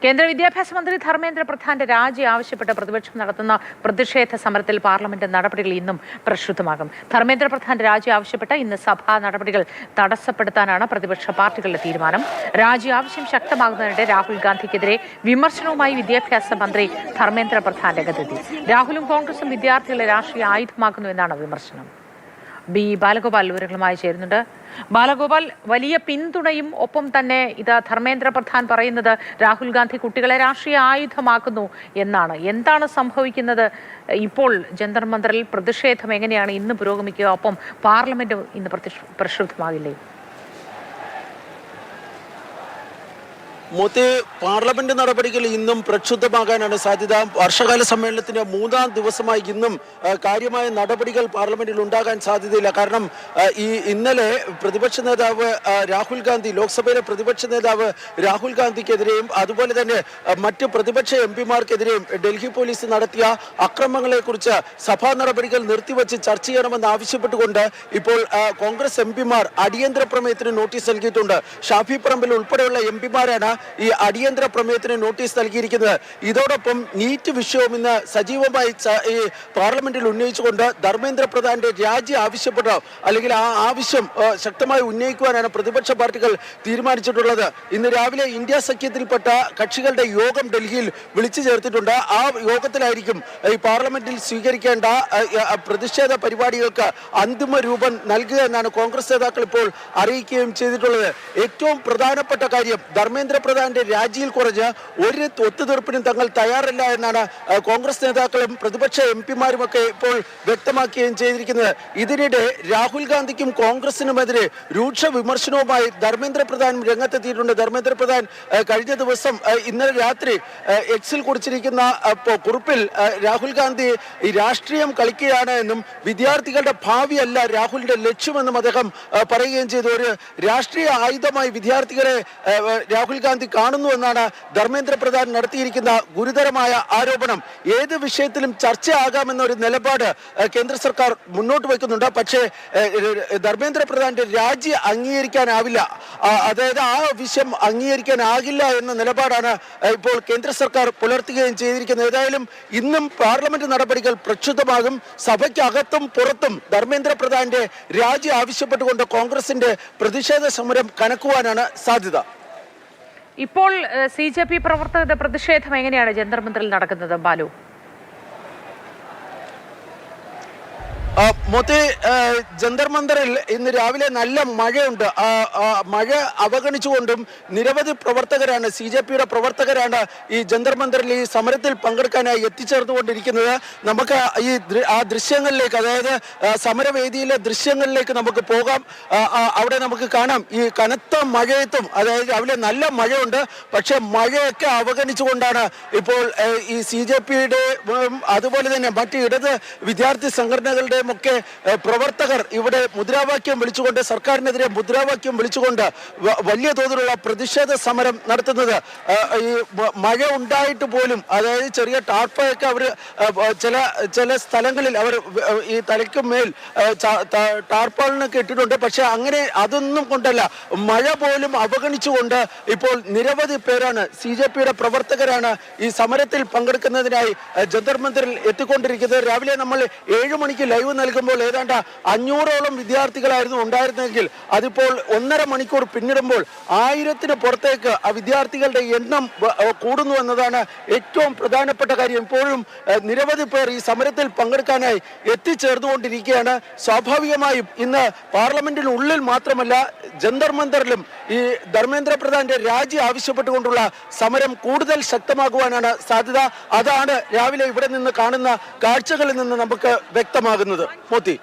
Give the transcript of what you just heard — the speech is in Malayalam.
കേന്ദ്ര വിദ്യാഭ്യാസ മന്ത്രി ധർമ്മേന്ദ്ര പ്രധാന്റെ രാജി ആവശ്യപ്പെട്ട് പ്രതിപക്ഷം നടത്തുന്ന പ്രതിഷേധ സമരത്തിൽ പാർലമെന്റ് നടപടികൾ ഇന്നും പ്രക്ഷുബ്ധമാകും. ധർമ്മേന്ദ്ര പ്രധാന്റെ രാജി ആവശ്യപ്പെട്ട് ഇന്ന് സഭാ നടപടികൾ തടസ്സപ്പെടുത്താനാണ് പ്രതിപക്ഷ പാർട്ടികളുടെ തീരുമാനം. രാജി ആവശ്യം ശക്തമാകുന്നതിനിടെ രാഹുൽ ഗാന്ധിക്കെതിരെ വിമർശനവുമായി വിദ്യാഭ്യാസ മന്ത്രി ധർമ്മേന്ദ്ര പ്രധാൻ രംഗത്തെത്തി. രാഹുലും കോൺഗ്രസും വിദ്യാർത്ഥികളെ രാഷ്ട്രീയ ആയുധമാക്കുന്നുവെന്നാണ് വിമർശനം. ബി ബാലഗോപാൽ വിവരങ്ങളുമായി ചേരുന്നുണ്ട്. ബാലഗോപാൽ, വലിയ പിന്തുണയും ഒപ്പം തന്നെ ഇത് ധർമ്മേന്ദ്ര പ്രധാൻ പറയുന്നത് രാഹുൽ ഗാന്ധി കുട്ടികളെ രാഷ്ട്രീയ ആയുധമാക്കുന്നു എന്നാണ്. എന്താണ് സംഭവിക്കുന്നത്? ഇപ്പോൾ ജന്തർ മന്ദറിൽ പ്രതിഷേധം എങ്ങനെയാണ് ഇന്ന് പുരോഗമിക്കുക? ഒപ്പം പാർലമെന്റ് ഇന്ന് പ്രക്ഷുബ്ധമാകില്ലേ? പാർലമെന്റ് നടപടികൾ ഇന്നും പ്രക്ഷുബ്ധമാകാനാണ് സാധ്യത. വർഷകാല സമ്മേളനത്തിന്റെ 3-ാം ദിവസമായി ഇന്നും കാര്യമായ നടപടികൾ പാർലമെന്റിൽ ഉണ്ടാകാൻ സാധ്യതയില്ല. കാരണം ഇന്നലെ പ്രതിപക്ഷ നേതാവ് രാഹുൽ ഗാന്ധി, ലോക്സഭയിലെ പ്രതിപക്ഷ നേതാവ് രാഹുൽ ഗാന്ധിക്കെതിരെയും അതുപോലെ തന്നെ മറ്റ് പ്രതിപക്ഷ എംപിമാർക്കെതിരെയും ഡൽഹി പോലീസ് നടത്തിയ അക്രമങ്ങളെക്കുറിച്ച് സഭാ നടപടികൾ നിർത്തിവെച്ച് ചർച്ച ചെയ്യണമെന്ന് ആവശ്യപ്പെട്ടുകൊണ്ട് ഇപ്പോൾ കോൺഗ്രസ് എംപിമാർ അടിയന്തര പ്രമേയത്തിന് നോട്ടീസ് നൽകിയിട്ടുണ്ട്. ഷാഫി പറമ്പിൽ ഉൾപ്പെടെയുള്ള എംപിമാരാണ് ഈ അടിയന്തര പ്രമേയത്തിന് നോട്ടീസ് നൽകിയിരിക്കുന്നത്. ഇതോടൊപ്പം നീറ്റ് വിഷയവും ഇന്ന് സജീവമായി ഈ പാർലമെന്റിൽ ഉന്നയിച്ചുകൊണ്ട് ധർമ്മേന്ദ്ര പ്രധാന്റെ രാജി ആവശ്യപ്പെട്ട അല്ലെങ്കിൽ ആ ആവശ്യം ശക്തമായി ഉന്നയിക്കുവാനാണ് പ്രതിപക്ഷ പാർട്ടികൾ തീരുമാനിച്ചിട്ടുള്ളത്. ഇന്ന് രാവിലെ ഇന്ത്യ സഖ്യത്തിൽപ്പെട്ട കക്ഷികളുടെ യോഗം ഡൽഹിയിൽ വിളിച്ചു ചേർത്തിട്ടുണ്ട്. ആ യോഗത്തിലായിരിക്കും ഈ പാർലമെന്റിൽ സ്വീകരിക്കേണ്ട പ്രതിഷേധ പരിപാടികൾക്ക് അന്തിമ രൂപം നൽകുക എന്നാണ് കോൺഗ്രസ് നേതാക്കൾ ഇപ്പോൾ അറിയിക്കുകയും ചെയ്തിട്ടുള്ളത്. ഏറ്റവും പ്രധാനപ്പെട്ട കാര്യം ധർമ്മേന്ദ്ര പ്രധാന്റെ രാജിയിൽ കുറഞ്ഞ് ഒരു ഒത്തുതീർപ്പിനും തങ്ങൾ തയ്യാറല്ല എന്നാണ് കോൺഗ്രസ് നേതാക്കളും പ്രതിപക്ഷ എംപിമാരുമൊക്കെ ഇപ്പോൾ വ്യക്തമാക്കുകയും ചെയ്തിരിക്കുന്നത്. ഇതിനിടെ രാഹുൽ ഗാന്ധിക്കും കോൺഗ്രസിനുമെതിരെ രൂക്ഷ വിമർശനവുമായി ധർമ്മേന്ദ്ര പ്രധാൻ രംഗത്തെത്തിയിട്ടുണ്ട്. ധർമ്മേന്ദ്ര പ്രധാൻ കഴിഞ്ഞ ദിവസം ഇന്നലെ രാത്രി എക്സിൽ കുറിച്ചിരിക്കുന്ന കുറിപ്പിൽ രാഹുൽ ഗാന്ധി ഈ രാഷ്ട്രീയം കളിക്കുകയാണ് എന്നും വിദ്യാർത്ഥികളുടെ ഭാവിയല്ല രാഹുലിന്റെ ലക്ഷ്യമെന്നും അദ്ദേഹം പറയുകയും ചെയ്തു. ഒരു രാഷ്ട്രീയ ആയുധമായി വിദ്യാർത്ഥികളെ രാഹുൽ ഗാന്ധി കാണുന്നു എന്നാണ് ധർമ്മേന്ദ്ര പ്രധാൻ നടത്തിയിരിക്കുന്ന ഗുരുതരമായ ആരോപണം. ഏത് വിഷയത്തിലും ചർച്ചയാകാമെന്നൊരു നിലപാട് കേന്ദ്ര സർക്കാർ മുന്നോട്ട് വയ്ക്കുന്നുണ്ട്. പക്ഷേ ധർമ്മേന്ദ്ര പ്രധാന്റെ രാജി അംഗീകരിക്കാനാവില്ല, അതായത് ആ വിഷയം അംഗീകരിക്കാനാകില്ല എന്ന നിലപാടാണ് ഇപ്പോൾ കേന്ദ്ര സർക്കാർ പുലർത്തുകയും ചെയ്തിരിക്കുന്നത്. ഏതായാലും ഇന്നും പാർലമെന്റ് നടപടികൾ പ്രക്ഷുബ്ധമാകും. സഭയ്ക്കകത്തും പുറത്തും ധർമ്മേന്ദ്ര പ്രധാന്റെ രാജി ആവശ്യപ്പെട്ടുകൊണ്ട് കോൺഗ്രസിന്റെ പ്രതിഷേധ സമരം കനക്കുവാനാണ് സാധ്യത. ഇപ്പോൾ CJP പ്രവർത്തകരുടെ പ്രതിഷേധം എങ്ങനെയാണ് ജന്തർ മന്ദറിൽ നടക്കുന്നത്? ബാലു, ജന്തർ മന്ദറിൽ ഇന്ന് രാവിലെ നല്ല മഴയുണ്ട്. മഴ അവഗണിച്ചുകൊണ്ടും നിരവധി പ്രവർത്തകരാണ്, CJPയുടെ പ്രവർത്തകരാണ് ഈ ജന്തർ മന്ദറിൽ ഈ സമരത്തിൽ പങ്കെടുക്കാനായി എത്തിച്ചേർന്നുകൊണ്ടിരിക്കുന്നത്. നമുക്ക് ആ ദൃശ്യങ്ങളിലേക്ക്, അതായത് സമരവേദിയിലെ ദൃശ്യങ്ങളിലേക്ക് നമുക്ക് പോകാം. അവിടെ നമുക്ക് കാണാം ഈ കനത്ത മഴയത്തും, അതായത് രാവിലെ നല്ല മഴയുണ്ട്, പക്ഷെ മഴയൊക്കെ അവഗണിച്ചുകൊണ്ടാണ് ഇപ്പോൾ ഈ CJPയുടെ അതുപോലെ തന്നെ മറ്റ് ഇടത് വിദ്യാർത്ഥി സംഘടനകളുടെ ഒക്കെ പ്രവർത്തകർ ഇവിടെ മുദ്രാവാക്യം വിളിച്ചുകൊണ്ട്, സർക്കാരിനെതിരെ മുദ്രാവാക്യം വിളിച്ചുകൊണ്ട് വലിയ തോതിലുള്ള പ്രതിഷേധ സമരം നടത്തുന്നത്. ഈ മഴ ഉണ്ടായിട്ട് പോലും, അതായത് ചെറിയ ടാർപ്പയൊക്കെ അവർ ചില സ്ഥലങ്ങളിൽ അവർ ഈ തലയ്ക്ക് മേൽ ടാർപ്പാളിനൊക്കെ ഇട്ടിട്ടുണ്ട്. പക്ഷെ അങ്ങനെ അതൊന്നും കൊണ്ടല്ല, മഴ പോലും അവഗണിച്ചുകൊണ്ട് ഇപ്പോൾ നിരവധി പേരാണ്, CJPയുടെ പ്രവർത്തകരാണ് ഈ സമരത്തിൽ പങ്കെടുക്കുന്നതിനായി ജന്തർ മന്ദറിൽ എത്തിക്കൊണ്ടിരിക്കുന്നത്. രാവിലെ നമ്മൾ 7 മണിക്ക് ലൈവ് നൽകുമ്പോൾ ഏതാണ്ട് 500ഓളം വിദ്യാർത്ഥികളായിരുന്നു ഉണ്ടായിരുന്നെങ്കിൽ അതിപ്പോൾ 1.5 മണിക്കൂർ പിന്നിടുമ്പോൾ 1000-ന് പുറത്തേക്ക് ആ വിദ്യാർത്ഥികളുടെ എണ്ണം കൂടുന്നു എന്നതാണ് ഏറ്റവും പ്രധാനപ്പെട്ട കാര്യം. ഇപ്പോഴും നിരവധി പേർ ഈ സമരത്തിൽ പങ്കെടുക്കാനായി എത്തിച്ചേർന്നുകൊണ്ടിരിക്കുകയാണ്. സ്വാഭാവികമായും ഇന്ന് പാർലമെന്റിനുള്ളിൽ മാത്രമല്ല ജന്തർ മന്ദറിലും ഈ ധർമ്മേന്ദ്ര പ്രധാന്റെ രാജി ആവശ്യപ്പെട്ടുകൊണ്ടുള്ള സമരം കൂടുതൽ ശക്തമാകുവാനാണ് സാധ്യത. അതാണ് രാവിലെ ഇവിടെ നിന്ന് കാണുന്ന കാഴ്ചകളിൽ നിന്ന് നമുക്ക് വ്യക്തമാകുന്നത്. മോത്തി.